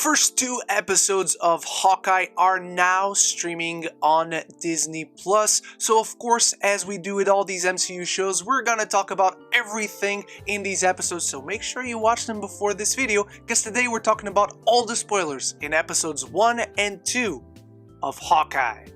first two episodes of Hawkeye are now streaming on Disney+. So of course, as we do with all these MCU shows, we're gonna talk about everything in these episodes, so make sure you watch them before this video, because today we're talking about all the spoilers in episodes 1 and 2 of Hawkeye.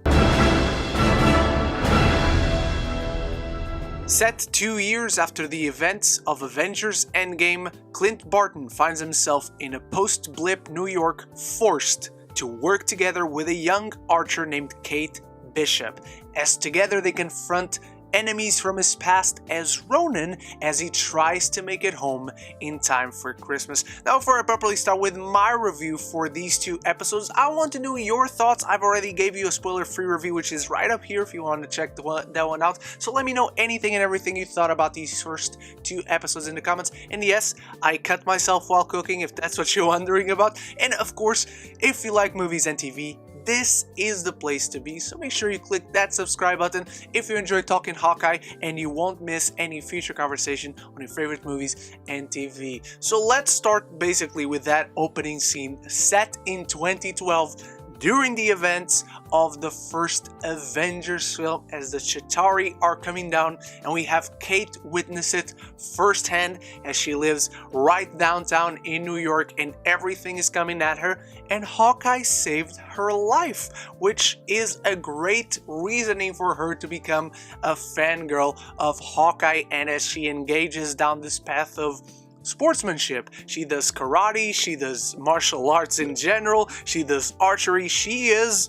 Set 2 years after the events of Avengers Endgame, Clint Barton finds himself in a post-blip New York, forced to work together with a young archer named Kate Bishop, as together they confront enemies from his past as Ronin as he tries to make it home in time for Christmas. Now, before I properly start with my review for these two episodes, I want to know your thoughts. I've already gave you a spoiler-free review, which is right up here if you want to check that one out. So let me know anything and everything you thought about these first two episodes in the comments. And yes, I cut myself while cooking, if that's what you're wondering about. And of course, if you like movies and TV, this is the place to be, so make sure you click that subscribe button if you enjoy talking Hawkeye and you won't miss any future conversation on your favorite movies and TV. So let's start basically with that opening scene set in 2012 during the events of the first Avengers film, as the Chitauri are coming down, and we have Kate witness it firsthand as she lives right downtown in New York and everything is coming at her, and Hawkeye saved her life, which is a great reasoning for her to become a fangirl of Hawkeye. And as she engages down this path of sportsmanship, she does karate, she does martial arts in general, she does archery. She is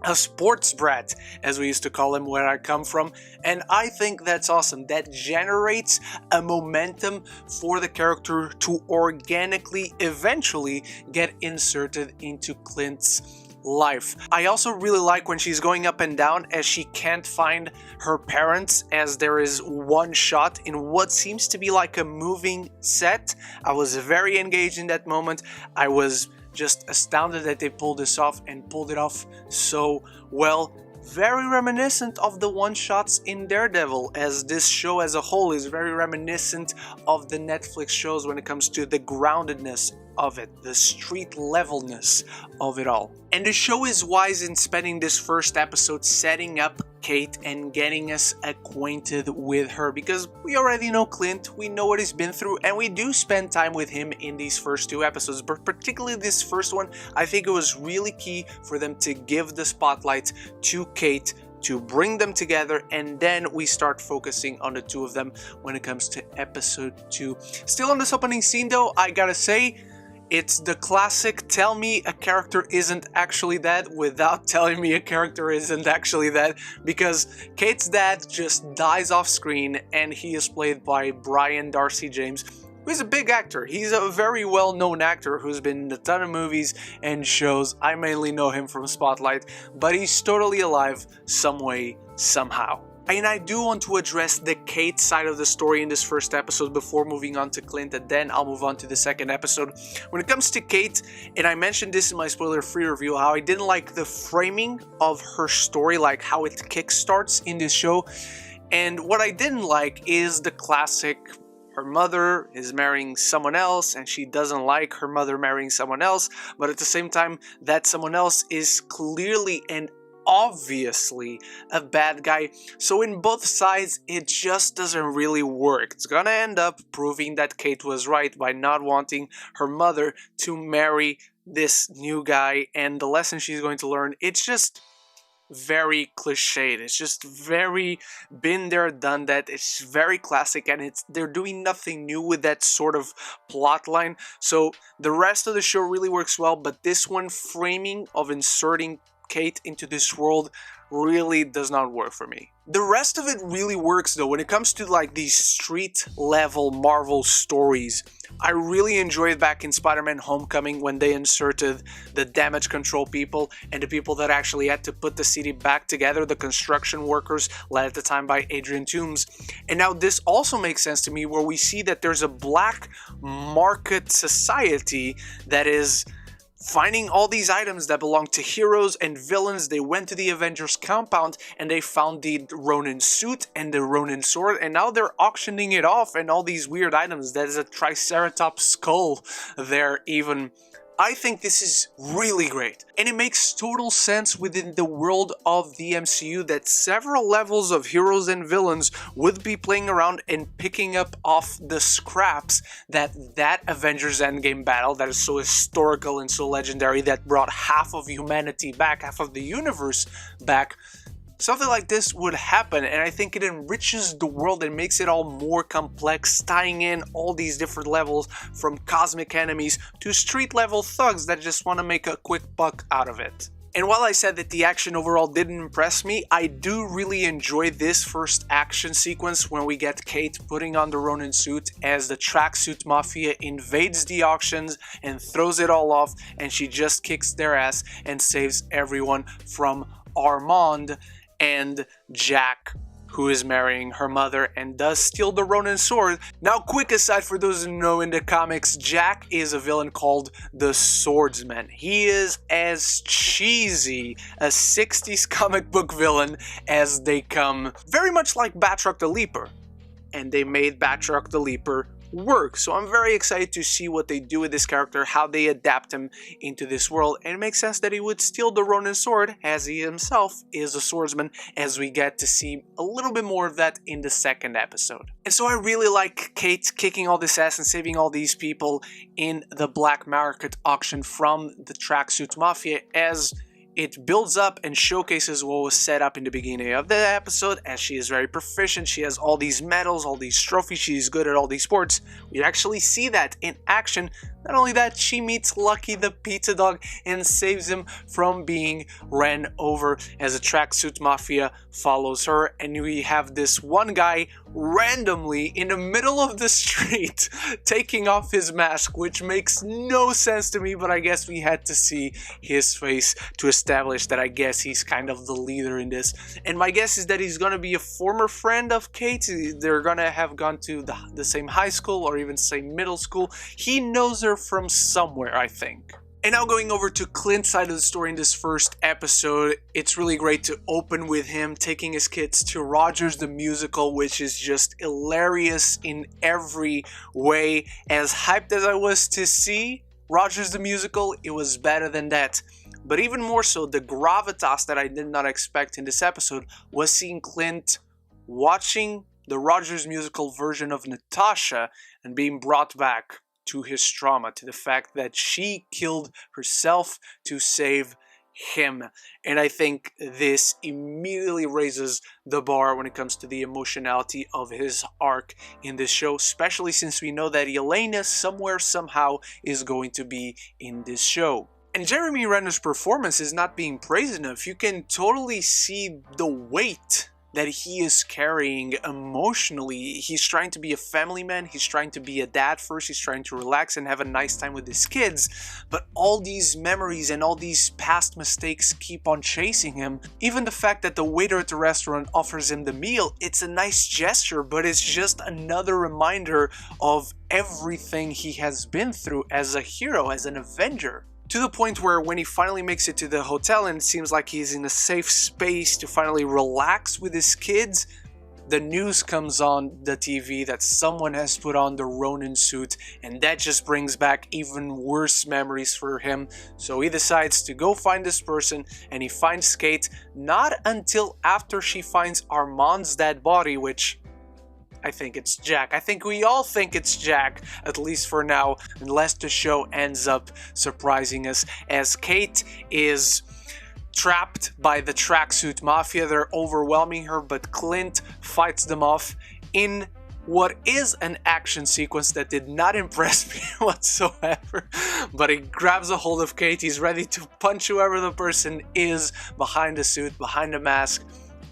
a sports brat, as we used to call him where I come from, and I think that's awesome. That generates a momentum for the character to organically eventually get inserted into Clint's life. I also really like when she's going up and down as she can't find her parents, as there is one shot in what seems to be like a moving set. I was very engaged in that moment. I was just astounded that they pulled this off and pulled it off so well. Very reminiscent of the one-shots in Daredevil, as this show as a whole is very reminiscent of the Netflix shows when it comes to the groundedness of it, the street levelness of it all. And the show is wise in spending this first episode setting up Kate and getting us acquainted with her, because we already know Clint, we know what he's been through, and we do spend time with him in these first two episodes. But particularly this first one, I think it was really key for them to give the spotlight to Kate, to bring them together, and then we start focusing on the two of them when it comes to episode 2. Still on this opening scene though, I gotta say, it's the classic tell me a character isn't actually dead without telling me a character isn't actually dead, because Kate's dad just dies off screen, and he is played by Brian Darcy James, who's a big actor. He's a very well-known actor who's been in a ton of movies and shows. I mainly know him from Spotlight, but he's totally alive some way, somehow. And I do want to address the Kate side of the story in this first episode before moving on to Clint, and then I'll move on to the second episode. When it comes to Kate, and I mentioned this in my spoiler-free review, how I didn't like the framing of her story, like how it kickstarts in this show. And what I didn't like is the classic, her mother is marrying someone else and she doesn't like her mother marrying someone else, but at the same time, that someone else is clearly and obviously a bad guy. So in both sides, it just doesn't really work. It's gonna end up proving that Kate was right by not wanting her mother to marry this new guy, and the lesson she's going to learn, it's just very cliched. It's just very been there, done that. It's very classic, and they're doing nothing new with that sort of plot line. So the rest of the show really works well, but this one framing of inserting Kate into this world really does not work for me. The rest of it really works though. When it comes to like these street level Marvel stories, I really enjoyed back in Spider-Man Homecoming when they inserted the damage control people and the people that actually had to put the city back together, the construction workers led at the time by Adrian Toomes. And now this also makes sense to me, where we see that there's a black market society that is finding all these items that belong to heroes and villains. They went to the Avengers compound and they found the Ronin suit and the Ronin sword, and now they're auctioning it off, and all these weird items. There's a Triceratops skull there even. I think this is really great, and it makes total sense within the world of the MCU that several levels of heroes and villains would be playing around and picking up off the scraps that Avengers Endgame battle that is so historical and so legendary that brought half of humanity back, half of the universe back. Something like this would happen, and I think it enriches the world and makes it all more complex, tying in all these different levels from cosmic enemies to street level thugs that just want to make a quick buck out of it. And while I said that the action overall didn't impress me, I do really enjoy this first action sequence when we get Kate putting on the Ronin suit as the tracksuit mafia invades the auctions and throws it all off, and she just kicks their ass and saves everyone from Armand and Jack, who is marrying her mother and does steal the Ronin sword. Now, quick aside for those who know in the comics, Jack is a villain called the Swordsman. He is as cheesy a 60s comic book villain as they come, very much like Batroc the Leaper. And they made Batroc the Leaper work. So I'm very excited to see what they do with this character, how they adapt him into this world, and it makes sense that he would steal the Ronin sword as he himself is a swordsman, as we get to see a little bit more of that in the second episode. And so I really like Kate kicking all this ass and saving all these people in the black market auction from the tracksuit mafia, as it builds up and showcases what was set up in the beginning of the episode, as she is very proficient, she has all these medals, all these trophies, she's good at all these sports. We actually see that in action. Not only that, she meets Lucky the pizza dog and saves him from being ran over as a tracksuit mafia follows her, and we have this one guy randomly in the middle of the street taking off his mask, which makes no sense to me, but I guess we had to see his face to establish that I guess he's kind of the leader in this. And my guess is that he's gonna be a former friend of Kate. They're gonna have gone to the same high school or even same middle school. He knows her from somewhere, I think. And now going over to Clint's side of the story in this first episode, it's really great to open with him taking his kids to Rogers the Musical, which is just hilarious in every way. As hyped as I was to see Rogers the Musical, it was better than that. But even more so, the gravitas that I did not expect in this episode was seeing Clint watching the Rogers Musical version of Natasha and being brought back to his trauma, to the fact that she killed herself to save him. And I think this immediately raises the bar when it comes to the emotionality of his arc in this show, especially since we know that Elena somewhere, somehow is going to be in this show. And Jeremy Renner's performance is not being praised enough. You can totally see the weight that he is carrying emotionally. He's trying to be a family man, he's trying to be a dad first, he's trying to relax and have a nice time with his kids, but all these memories and all these past mistakes keep on chasing him. Even the fact that the waiter at the restaurant offers him the meal, it's a nice gesture, but it's just another reminder of everything he has been through as a hero, as an Avenger. To the point where when he finally makes it to the hotel and it seems like he's in a safe space to finally relax with his kids, the news comes on the TV that someone has put on the Ronin suit, and that just brings back even worse memories for him. So he decides to go find this person, and he finds Kate not until after she finds Armand's dead body, which I think it's Jack. I think we all think it's Jack, at least for now, unless the show ends up surprising us, as Kate is trapped by the tracksuit mafia. They're overwhelming her, but Clint fights them off in what is an action sequence that did not impress me whatsoever. But he grabs a hold of Kate, he's ready to punch whoever the person is behind the suit, behind the mask,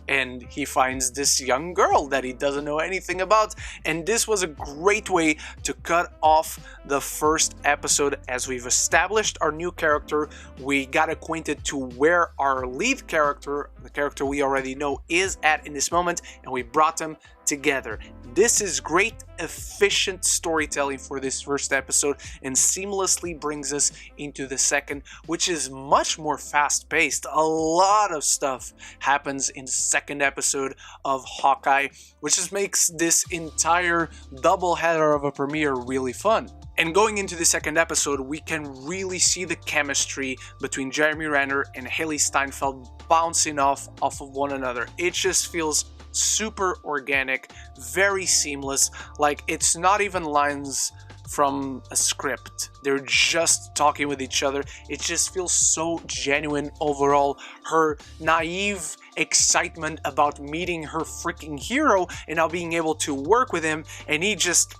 and he finds this young girl that he doesn't know anything about. And this was a great way to cut off the first episode. As we've established our new character, we got acquainted to where our lead character, the character we already know, is at in this moment, and we brought them together. This is great, efficient storytelling for this first episode, and seamlessly brings us into the second, which is much more fast-paced. A lot of stuff happens in the second episode of Hawkeye, which just makes this entire double header of a premiere really fun. And going into the second episode, we can really see the chemistry between Jeremy Renner and Hailee Steinfeld bouncing off of one another. It just feels super organic, very seamless, like it's not even lines from a script. They're just talking with each other. It just feels so genuine overall. Her naive excitement about meeting her freaking hero and now being able to work with him, and he just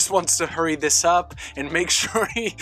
wants to hurry this up and make sure he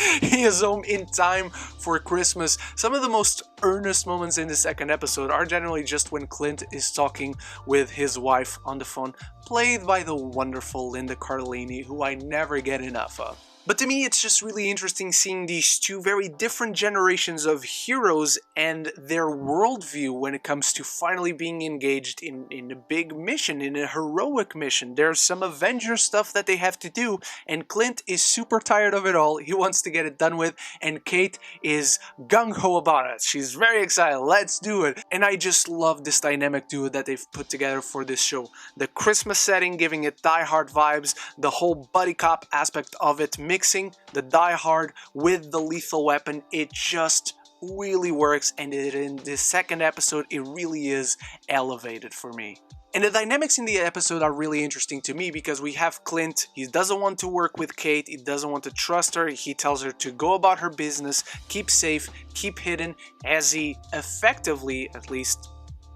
is home in time for Christmas. Some of the most earnest moments in the second episode are generally just when Clint is talking with his wife on the phone, played by the wonderful Linda Cardellini, who I never get enough of. But to me, it's just really interesting seeing these two very different generations of heroes and their worldview when it comes to finally being engaged in a big mission, in a heroic mission. There's some Avenger stuff that they have to do, and Clint is super tired of it all. He wants to get it done with, and Kate is gung-ho about it. She's very excited. Let's do it. And I just love this dynamic duo that they've put together for this show. The Christmas setting, giving it Die Hard vibes, the whole buddy cop aspect of it, mixing the Die Hard with the lethal weapon, it just really works, and in this second episode it really is elevated for me. And the dynamics in the episode are really interesting to me because we have Clint, he doesn't want to work with Kate, he doesn't want to trust her, he tells her to go about her business, keep safe, keep hidden, as he effectively, at least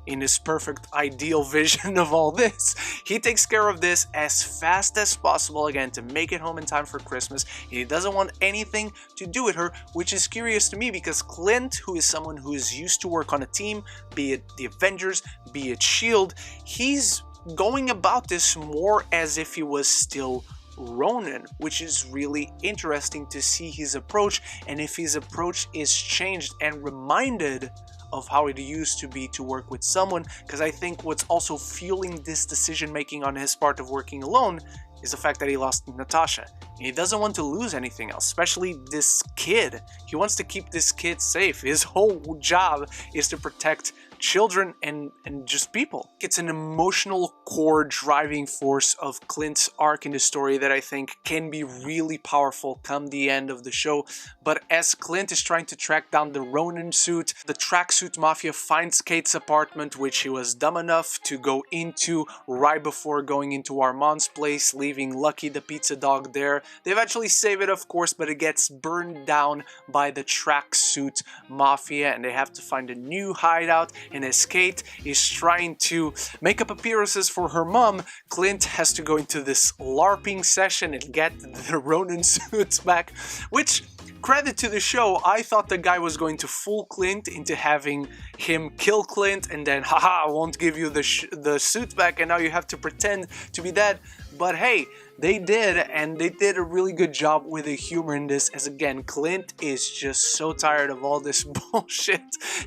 in his perfect ideal vision of all this, he takes care of this as fast as possible again to make it home in time for Christmas. He doesn't want anything to do with her, which is curious to me because Clint, who is someone who is used to work on a team, be it the Avengers, be it S.H.I.E.L.D., he's going about this more as if he was still Ronin, which is really interesting to see his approach, and if his approach is changed and reminded of how it used to be to work with someone, because I think what's also fueling this decision making on his part of working alone is the fact that he lost Natasha. And he doesn't want to lose anything else, especially this kid. He wants to keep this kid safe. His whole job is to protect children and just people. It's an emotional core driving force of Clint's arc in the story that I think can be really powerful come the end of the show. But as Clint is trying to track down the Ronin suit, the tracksuit mafia finds Kate's apartment, which he was dumb enough to go into right before going into Armand's place, leaving Lucky the pizza dog there. They eventually save it, of course, but it gets burned down by the tracksuit mafia and they have to find a new hideout. And as Kate is trying to make up appearances for her mom, Clint has to go into this LARPing session and get the Ronin suits back, which, credit to the show, I thought the guy was going to fool Clint into having him kill Clint and then, haha, I won't give you the suit back and now you have to pretend to be dead. But hey, they did, and they did a really good job with the humor in this, as again, Clint is just so tired of all this bullshit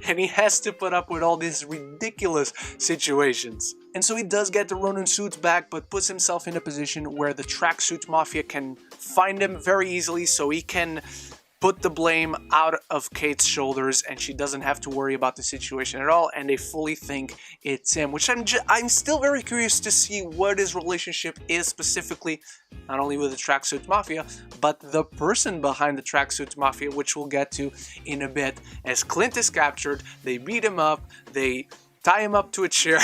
and he has to put up with all these ridiculous situations. And so he does get the Ronin suits back, but puts himself in a position where the tracksuit mafia can find him very easily, so he can put the blame out of Kate's shoulders and she doesn't have to worry about the situation at all, and they fully think it's him, which I'm still very curious to see what his relationship is specifically, not only with the tracksuit mafia, but the person behind the tracksuit mafia, which we'll get to in a bit. As Clint is captured, they beat him up, they tie him up to a chair,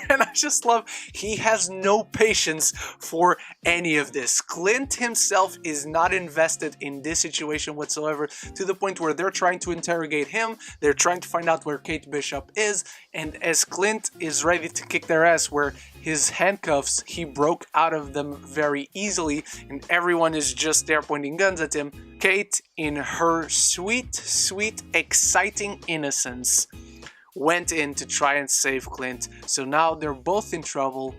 and I just love, he has no patience for any of this. Clint himself is not invested in this situation whatsoever, to the point where they're trying to interrogate him, they're trying to find out where Kate Bishop is, and as Clint is ready to kick their ass, where his handcuffs, he broke out of them very easily, and everyone is just there pointing guns at him, Kate, in her sweet, sweet, exciting innocence, went in to try and save Clint. So now they're both in trouble,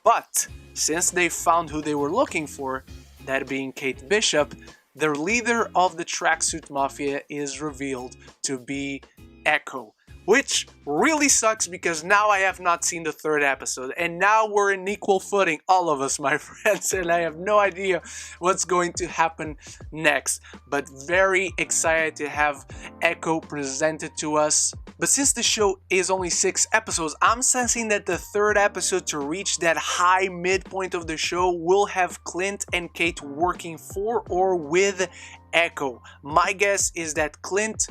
but since they found who they were looking for, that being Kate Bishop, the leader of the tracksuit mafia is revealed to be Echo, which really sucks because now I have not seen the third episode, and now we're in equal footing, all of us, my friends, and I have no idea what's going to happen next, but very excited to have Echo presented to us. But since the show is only 6 episodes, I'm sensing that the third episode, to reach that high midpoint of the show, will have Clint and Kate working for or with Echo. My guess is that Clint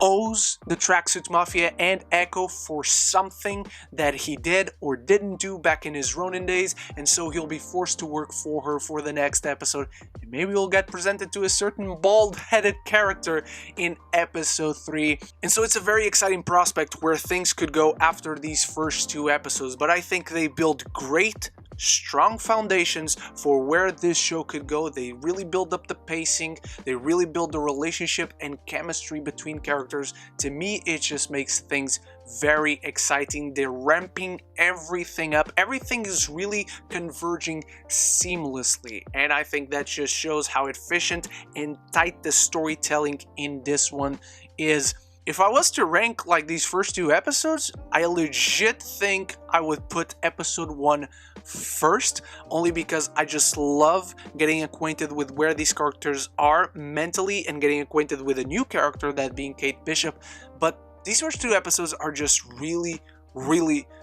owes the Tracksuit Mafia and Echo for something that he did or didn't do back in his Ronin days, and so he'll be forced to work for her for the next episode. And maybe we'll get presented to a certain bald-headed character in episode 3. And so it's a very exciting prospect where things could go after these first 2 episodes, but I think they build great, strong foundations for where this show could go. They really build up the pacing, they really build the relationship and chemistry between characters. To me, it just makes things very exciting. They're ramping everything up. Everything is really converging seamlessly, and I think that just shows how efficient and tight the storytelling in this one is. If I was to rank like these first 2 episodes, I legit think I would put episode 1 first, only because I just love getting acquainted with where these characters are mentally and getting acquainted with a new character, that being Kate Bishop. But these first 2 episodes are just really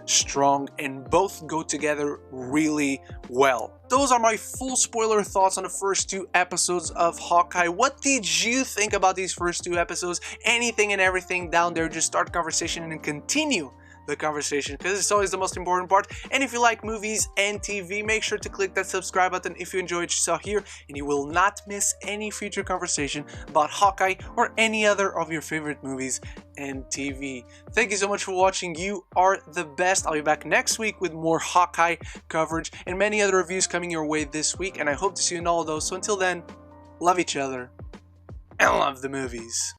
strong and both go together really well. Those are my full spoiler thoughts on the first 2 episodes of Hawkeye. What did you think about these first 2 episodes? Anything and everything down there. Just start the conversation and continue the conversation, because it's always the most important part. And if you like movies and TV, make sure to click that subscribe button if you enjoyed what you saw here, and you will not miss any future conversation about Hawkeye or any other of your favorite movies and TV. Thank you so much for watching. You are the best. I'll be back next week with more Hawkeye coverage and many other reviews coming your way this week, and I hope to see you in all of those. So until then, love each other and love the movies.